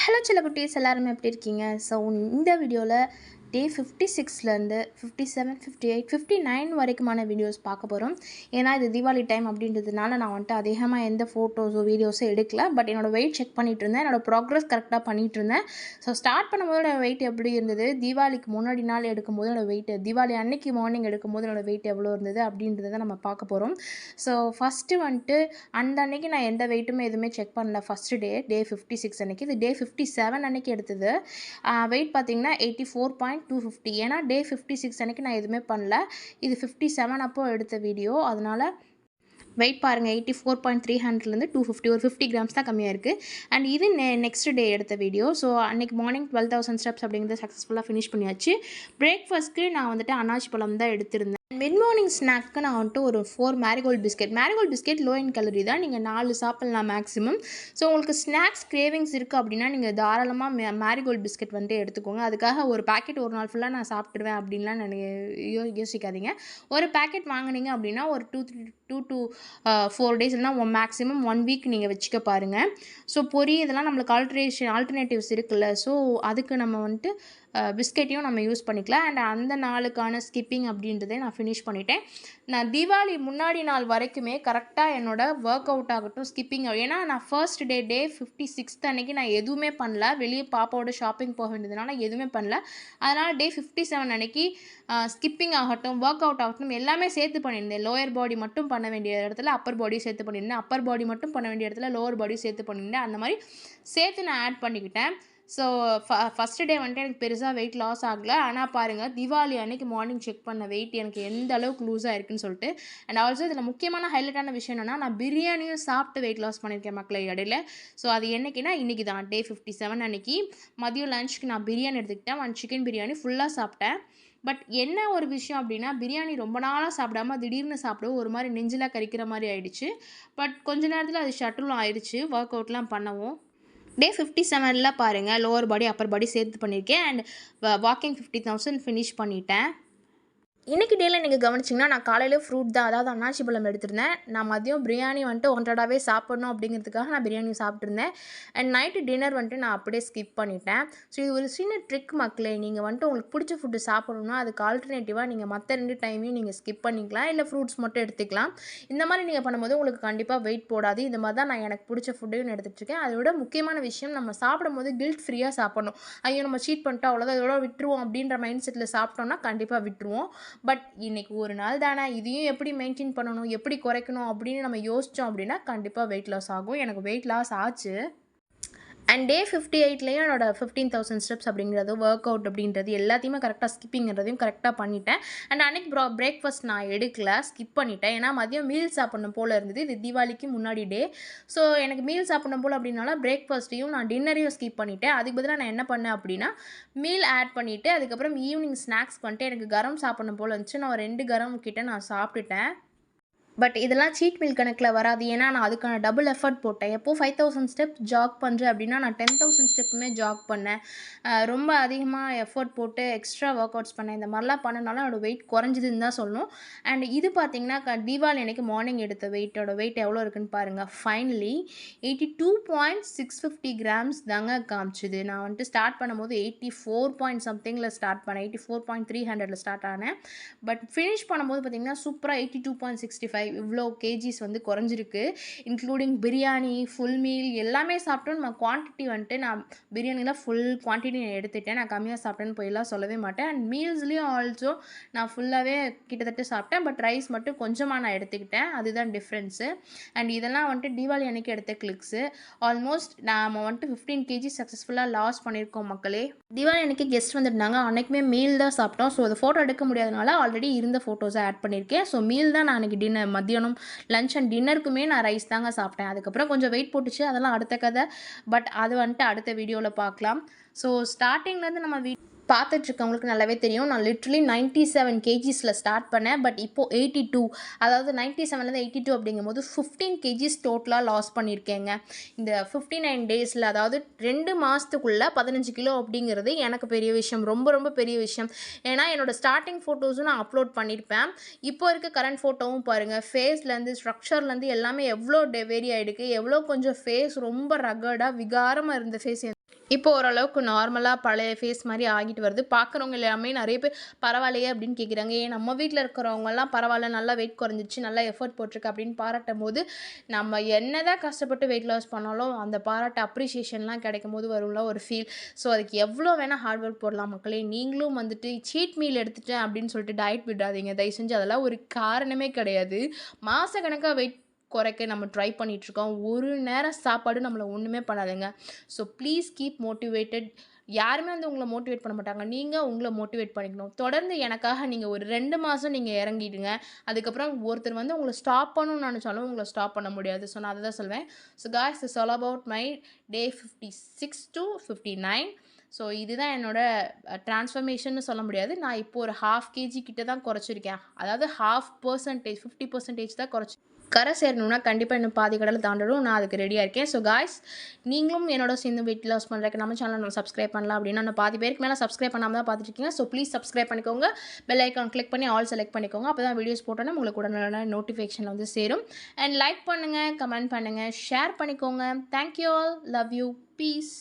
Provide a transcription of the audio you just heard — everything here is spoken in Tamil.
ஹலோ சில குட்டீஸ் எல்லாருமே எப்படி இருக்கீங்க? ஸோ இந்த வீடியோவில் டே 56லேருந்து 57, 58, 59 வரைக்குமான வீடியோஸ் பார்க்க போகிறோம். ஏன்னா இது தீபாவளி டைம் அப்படின்றதுனால நான் வந்துட்டு அதிகமாக எந்த ஃபோட்டோஸோ வீடியோஸோ எடுக்கல. பட் என்னோடய வெயிட் செக் பண்ணிகிட்டு இருந்தேன். என்னோடய ப்ராக்ரஸ் கரெக்டாக பண்ணிகிட்டு இருந்தேன். ஸோ ஸ்டார்ட் பண்ணும்போது என்னோடய வெயிட் எப்படி இருந்தது, தீபாவளிக்கு முன்னாடி நாள் எடுக்கும்போது என்னோடய வெயிட், தீபாவளி அன்னைக்கு மார்னிங் எடுக்கும்போது என்னோடய வெயிட் எவ்வளோ இருந்தது அப்படின்றத நம்ம பார்க்க போகிறோம். ஸோ ஃபஸ்ட்டு வந்துட்டு அந்த அன்னைக்கு நான் எந்த வெயிட்டுமே எதுவுமே செக் பண்ணல. ஃபஸ்ட்டு டே 56 அன்னைக்கு. இது டே 57 அன்னைக்கு எடுத்தது. வெயிட் பார்த்திங்கன்னா 84.250. ஏன்னா டே 56 அன்னைக்கு நான் எதுவுமே பண்ணல. இது 57 அப்போ எடுத்த வீடியோ. அதனால் வெயிட் பாருங்கள், 84.300லேருந்து 250, ஒரு 50 கிராம்ஸ் தான் கம்மியாக இருக்குது. அண்ட் இது நெக்ஸ்ட் டே எடுத்த வீடியோ. ஸோ அன்றைக்கி மார்னிங் 12,000 ஸ்டெப்ஸ் அப்படிங்கிறத சக்ஸஸ்ஃபுல்லாக ஃபினிஷ் பண்ணியாச்சு. பிரேக்ஃபாஸ்ட்க்கு நான் வந்துட்டு அன்னாசி பழம் தான் எடுத்திருந்தேன். மிட் மார்னிங் ஸ்நாக்கு நான் வந்துட்டு ஒரு 4 மேரிகோல்டு பிஸ்கெட் லோ இன் கலரி தான். நீங்கள் 4 சாப்பிட்லாம் மேக்ஸிமம். ஸோ உங்களுக்கு ஸ்நாக்ஸ் கிரேவிங்ஸ் இருக்குது அப்படின்னா நீங்கள் தாராளமாக மேரிகோல்டு பிஸ்கெட் வந்துட்டு எடுத்துக்கோங்க. அதுக்காக ஒரு பேக்கெட் ஒரு நாள் ஃபுல்லாக நான் சாப்பிட்டுடுவேன் அப்படின்லாம் நான் யோசிக்காதீங்க. ஒரு பேக்கெட் வாங்கினீங்க அப்படின்னா ஒரு 2 to 4 டேஸ் இல்லைனா மேக்ஸிமம் 1 வீக் நீங்கள் வச்சுக்க பாருங்கள். ஸோ பொரி இதெல்லாம் நம்மளுக்கு ஆல்டர்னேட்டிவ்ஸ் இருக்குல்ல. ஸோ அதுக்கு நம்ம வந்துட்டு பிஸ்கெட்டையும் நம்ம யூஸ் பண்ணிக்கலாம். அண்ட் அந்த நாளுக்கான ஸ்கிப்பிங் அப்படின்றதே நான் ஃபினிஷ் பண்ணிட்டேன். நான் தீபாவளி முன்னாடி நாள் வரைக்குமே கரெக்டாக என்னோடய ஒர்க் அவுட் ஆகட்டும், ஸ்கிப்பிங், ஏன்னா நான் ஃபர்ஸ்ட் டே 56 அன்னைக்கு நான் எதுவுமே பண்ணல. வெளியே பாப்பாவோட ஷாப்பிங் போக வேண்டியதுனால எதுவுமே பண்ணல. அதனால் டே 57 அன்னைக்கு ஸ்கிப்பிங் ஆகட்டும், ஒர்க் அவுட் ஆகட்டும் எல்லாமே சேர்த்து பண்ணியிருந்தேன். லோயர் பாடி மட்டும் பண்ண வேண்டிய இடத்துல அப்பர் பாடி சேர்த்து பண்ணியிருந்தேன். அப்பர் பாடி மட்டும் பண்ண வேண்டிய இடத்துல லோவர் பாடி சேர்த்து பண்ணியிருந்தேன். அந்த மாதிரி சேர்த்து நான் ஆட் பண்ணிக்கிட்டேன். ஸோ ஃபஸ்ட்டு டே வந்துட்டு எனக்கு பெருசாக வெயிட் லாஸ் ஆகலை. ஆனால் பாருங்கள், தீபாவளி அன்னைக்கு மார்னிங் செக் பண்ண வெயிட் எனக்கு எந்த அளவுக்கு லூஸாக இருக்குன்னு சொல்லிட்டு. அண்ட் ஆல்சோ இதில் முக்கியமான ஹைலைட்டான விஷயம் என்னென்னா, நான் பிரியாணியும் சாப்பிட்டு வெயிட் லாஸ் பண்ணியிருக்கேன் மக்களை இடையில. ஸோ அது என்றைக்குன்னா இன்றைக்கி தான் டே 57 அன்னைக்கு மதியம் லஞ்சுக்கு நான் பிரியாணி எடுத்துக்கிட்டேன். 1 சிக்கன் பிரியாணி ஃபுல்லாக சாப்பிட்டேன். பட் என்ன ஒரு விஷயம் அப்படின்னா, பிரியாணி ரொம்ப நாளாக சாப்பிடாமல் திடீர்னு சாப்பிடவும் ஒரு மாதிரி நெஞ்சில் கரிக்கிற மாதிரி ஆயிடுச்சு. பட் கொஞ்ச நேரத்தில் அது ஷட்டிலும் ஆயிடுச்சு ஒர்க் அவுட்லாம் பண்ணவும். டே 57ல் பாருங்கள், லோவர் பாடி அப்பர் பாடி சேர்த்து பண்ணியிருக்கேன். அண்ட் வாக்கிங் 50,000 ஃபினிஷ் பண்ணிட்டேன். இன்றைக்கி டேயில் நீங்கள் கவனிச்சிங்கன்னா நான் காலையில் ஃப்ரூட் தான், அதாவது அன்னாசி பழம் எடுத்திருந்தேன். நான் மதியம் பிரியாணி வந்துட்டு ஒன்றடாவே சாப்பிட்ணும் அப்படிங்கிறதுக்காக நான் பிரியாணி சாப்பிட்ருந்தேன். அண்ட் நைட்டு டின்னர் வந்துட்டு நான் அப்படியே ஸ்கிப் பண்ணிட்டேன். ஸோ இது ஒரு சின்ன ட்ரிக் மக்களே. நீங்கள் வந்துட்டு உங்களுக்கு பிடிச்ச ஃபுட்டு சாப்பிடணும்னா அதுக்கு ஆல்டர்னேட்டிவாக நீங்கள் மற்ற 2 டைமையும் நீங்கள் ஸ்கிப் பண்ணிக்கலாம். இல்லை ஃப்ரூட்ஸ் மட்டும் எடுத்துக்கலாம். இந்த மாதிரி நீங்கள் பண்ணும்போது உங்களுக்கு கண்டிப்பாக வெயிட் போடாது. இந்த மாதிரி தான் நான் எனக்கு பிடிச்ச ஃபுட்டையும் எடுத்துகிட்ருக்கேன். அதோட முக்கியமான விஷயம், நம்ம சாப்பிடும்போது கில்ட் ஃப்ரீயாக சாப்பிடணும். ஐயோ நம்ம சீட் பண்ணிட்டோம் அவ்வளோதான், இதோட விட்டுருவோம் அப்படின்ற மைண்ட் செட்டில் சாப்பிட்டோம்னா கண்டிப்பாக விட்டுருவோம். பட் இன்றைக்கி ஒரு நாள் தானே, இதையும் எப்படி மெயின்டைன் பண்ணணும், எப்படி குறைக்கணும் அப்படின்னு நம்ம யோசித்தோம் அப்படின்னா கண்டிப்பாக வெயிட் லாஸ் ஆகும். எனக்கு வெயிட் லாஸ் ஆச்சு. அண்ட் டே 58லேயும் என்னோடய 15,000 ஸ்டெப்ஸ் அப்படிங்கிறது, ஒர்க் அவுட் அப்படின்றது எல்லாத்தையுமே கரெக்டாக ஸ்கிப்பிங்கிறதையும் கரெக்டாக பண்ணிட்டேன். அண்ட் அன்றைக்கி பிரேக்ஃபாஸ்ட் நான் எடுக்கல, ஸ்கிப் பண்ணிட்டேன். ஏன்னா மதியம் மீல் சாப்பிடணும் போல் இருந்தது. இது தீபாவளிக்கு முன்னாடி டே. ஸோ எனக்கு மீல் சாப்பிடணும் போல் அப்படின்னால பிரேக்ஃபாஸ்ட்டையும் நான் டின்னரையும் ஸ்கிப் பண்ணிட்டேன். அதுக்கு பதிலாக நான் என்ன பண்ணேன் அப்படின்னா, மீல் ஆட் பண்ணிவிட்டு அதுக்கப்புறம் ஈவினிங் ஸ்நாக்ஸ் பண்ணிட்டு எனக்கு கரம் சாப்பிடணும் போல் இருந்துச்சு. நான் 2 கரம் கிட்ட நான் சாப்பிட்டுட்டேன். பட் இதெல்லாம் சீட் மீல் கணக்கில் வராது. ஏன்னா நான் அதுக்கான டபுள் எஃபர்ட் போட்டேன். எப்போது 5,000 ஸ்டெப்ஸ் ஜாக் பண்ணுறேன் அப்படின்னா நான் 10,000 ஸ்டெப்புமே ஜாக் பண்ணேன். ரொம்ப அதிகமாக எஃபர்ட் போட்டு எக்ஸ்ட்ரா ஒர்க் அவுட்ஸ் பண்ணேன். இந்த மாதிரிலாம் பண்ணனால என்னோடய வெயிட் குறைஞ்சிதுன்னு தான் சொல்லணும். அண்ட் இது பார்த்திங்கன்னா தீபாவளி அன்றைக்கி மார்னிங் எடுத்த வெயிட் எவ்வளோ இருக்குன்னு பாருங்கள். ஃபைனலி 82.650 கிராம்ஸ் தாங்க காமிச்சுது. நான் வந்துட்டு ஸ்டார்ட் பண்ணும்போது 84 சம்திங்கில் ஸ்டார்ட் பண்ணேன். 84.300 ஸ்டார்ட் ஆனேன். பட் ஃபினிஷ் பண்ணும்போது பார்த்திங்கன்னா சூப்பராக 82.65 இவ்வளோ கேஜிஸ் வந்து குறைஞ்சிருக்கு. இன்க்ளூடிங் பிரியாணி, ஃபுல் மீல் எல்லாமே சாப்பிட்டோம். நம்ம குவான்டிட்டி வந்துட்டு நான் பிரியாணியில் ஃபுல் குவான்டிட்டி நான் எடுத்துட்டேன். நான் கம்மியாக சாப்பிட்டேன்னு போயெல்லாம் சொல்லவே மாட்டேன். அண்ட் மீல்ஸ்லேயும் ஆல்சோ நான் ஃபுல்லாகவே கிட்டத்தட்ட சாப்பிட்டேன். பட் ரைஸ் மட்டும் கொஞ்சமாக நான் எடுத்துக்கிட்டேன். அதுதான் டிஃப்ரென்ஸு. அண்ட் இதெல்லாம் வந்துட்டு தீபாவளி அன்றைக்கி எடுத்த கிளிக்ஸு. ஆல்மோஸ்ட் நம்ம வந்துட்டு 15 கேஜி சக்ஸஸ்ஃபுல்லாக லாஸ் பண்ணியிருக்கோம் மக்களே. தீபாவளி அன்றைக்கி கெஸ்ட் வந்துருந்தாங்க. அன்றைக்குமே மீல் தான் சாப்பிட்டோம். ஸோ அது ஃபோட்டோ எடுக்க முடியாதனால ஆல்ரெடி இருந்த ஃபோட்டோஸை ஆட் பண்ணியிருக்கேன். ஸோ மீல் தான் நான் அன்றைக்கி மத்தியானம் லஞ்ச் அண்ட் டின்னருக்குமே நான் ரைஸ் தாங்க சாப்பிட்டேன். அதுக்கப்புறம் கொஞ்சம் வெயிட் போட்டுச்சு, அதெல்லாம் அடுத்த கதை. பட் அது வந்துட்டு அடுத்த வீடியோவில் பார்க்கலாம். ஸோ ஸ்டார்டிங்லேருந்து நம்ம பார்த்துட்ருக்கவங்களுக்கு நல்லாவே தெரியும். நான் லிட்ரலி 97 கேஜிஸில் ஸ்டார்ட் பண்ணேன். பட் இப்போது 82, அதாவது 97லேருந்து 82 அப்படிங்கும்போது 15 கேஜிஸ் டோட்டலாக லாஸ் பண்ணியிருக்கேங்க. இந்த 59 டேஸில், அதாவது 2 மாதத்துக்குள்ளே 15 கிலோ அப்படிங்கிறது எனக்கு பெரிய விஷயம், ரொம்ப ரொம்ப பெரிய விஷயம். ஏன்னா என்னோடய ஸ்டார்டிங் ஃபோட்டோஸும் நான் அப்லோட் பண்ணியிருப்பேன். இப்போ இருக்க கரண்ட் ஃபோட்டோவும் பாருங்கள். ஃபேஸ்லேருந்து ஸ்ட்ரக்சர்லேருந்து எல்லாமே எவ்வளோ வேரி ஆகிடுக்கு. எவ்வளோ கொஞ்சம் ஃபேஸ் ரொம்ப ரகடாக விகாரமாக இருந்த ஃபேஸ் இப்போ ஓரளவுக்கு நார்மலா பழைய ஃபேஸ் மாரி ஆகிட்டு வருது. பார்க்குறவங்க எல்லாமே நெறைய பேர் பரவாயில்லையே அப்படின்னு கேட்குறாங்க. ஏன் நம்ம வீட்ல இருக்கிறவங்கலாம் பரவால்ல நல்லா வெயிட் குறைஞ்சிருச்சு, நல்லா எஃபோர்ட் போட்டிருக்கு அப்படின்னு பாராட்டும்போது, நம்ம என்னதான் கஷ்டப்பட்டு வெயிட் லாஸ் பண்ணாலும் அந்த பாராட்டு அப்ரிசியேஷன்லாம் கிடைக்கும்போது வரும்ல ஒரு ஃபீல். ஸோ அதுக்கு எவ்வளோ வேணா ஹார்ட் ஒர்க் போடலாம் மக்களே. நீங்களும் வந்துட்டு சீட் மீல் எடுத்துட்டேன் அப்படின்னு சொல்லிட்டு டயட் விடாதீங்க. தயவு செஞ்சு அதெல்லாம் ஒரு காரணமே கிடையாது. மாசக்கணக்கா வெயிட் குறைக்க நம்ம ட்ரை பண்ணிட்டுருக்கோம். ஒரு நேரம் சாப்பாடு நம்மள ஒண்ணுமே பண்ணாதுங்க. So please keep motivated. யாருமே வந்து உங்கள மோட்டிவேட் பண்ண மாட்டாங்க. நீங்க உங்கள மோட்டிவேட் பண்ணிக்கணும். தொடர்ந்து எனக்காக நீங்க ஒரு 2 மாசம் நீங்க இறங்கிடுங்க. அதுக்கப்புறம் ஒருத்தர் வந்து உங்கள ஸ்டாப் பண்ணணும்னு நெனச்சாலும் உங்கள ஸ்டாப் பண்ண முடியாது. ஸோ நான் அததான் சொல்வேன். So guys it's all about my day 56 to 59. So இதுதான் என்னோட ட்ரான்ஸ்ஃபர்மேஷன்னு சொல்ல முடியாது. நான் இப்போ ஒரு 1/2 கேஜி கிட்ட தான் குறைச்சிருக்கேன். அதாவது 1/2% 50% தான் கரை சேரணும்னா கண்டிப்பா இன்னும் பாதி கடல தாண்டணும். நான் அதுக்கு ரெடியா இருக்கேன். ஸோ காய்ஸ் நீங்களும் என்னோட சேர்ந்து வெயிட் லாஸ் பண்றதுக்கு நம்ம சேனல சப்ஸ்கிரைப் பண்ணலாம் அப்படின்னா, நான் பாதி பேருக்கு மேல சப்ஸ்கிரைப் பண்ணாம தான் பார்த்துட்டு இருக்கீங்க. ஸோ ப்ளீஸ் சப்ஸ்கிரைப் பண்ணிக்கோங்க. பெல் ஐகான் கிளிக் பண்ணி ஆல் செலக்ட் பண்ணிக்கோங்க. அப்பதான் வீடியோஸ் போட்டோன்னா உங்களுக்கு உடனே நோட்டிஃபிகேஷன் வந்து சேரும். அண்ட் லைக் பண்ணுங்க, கமெண்ட் பண்ணுங்க, ஷேர் பண்ணிக்கோங்க. Thank you all. Love you. Piece.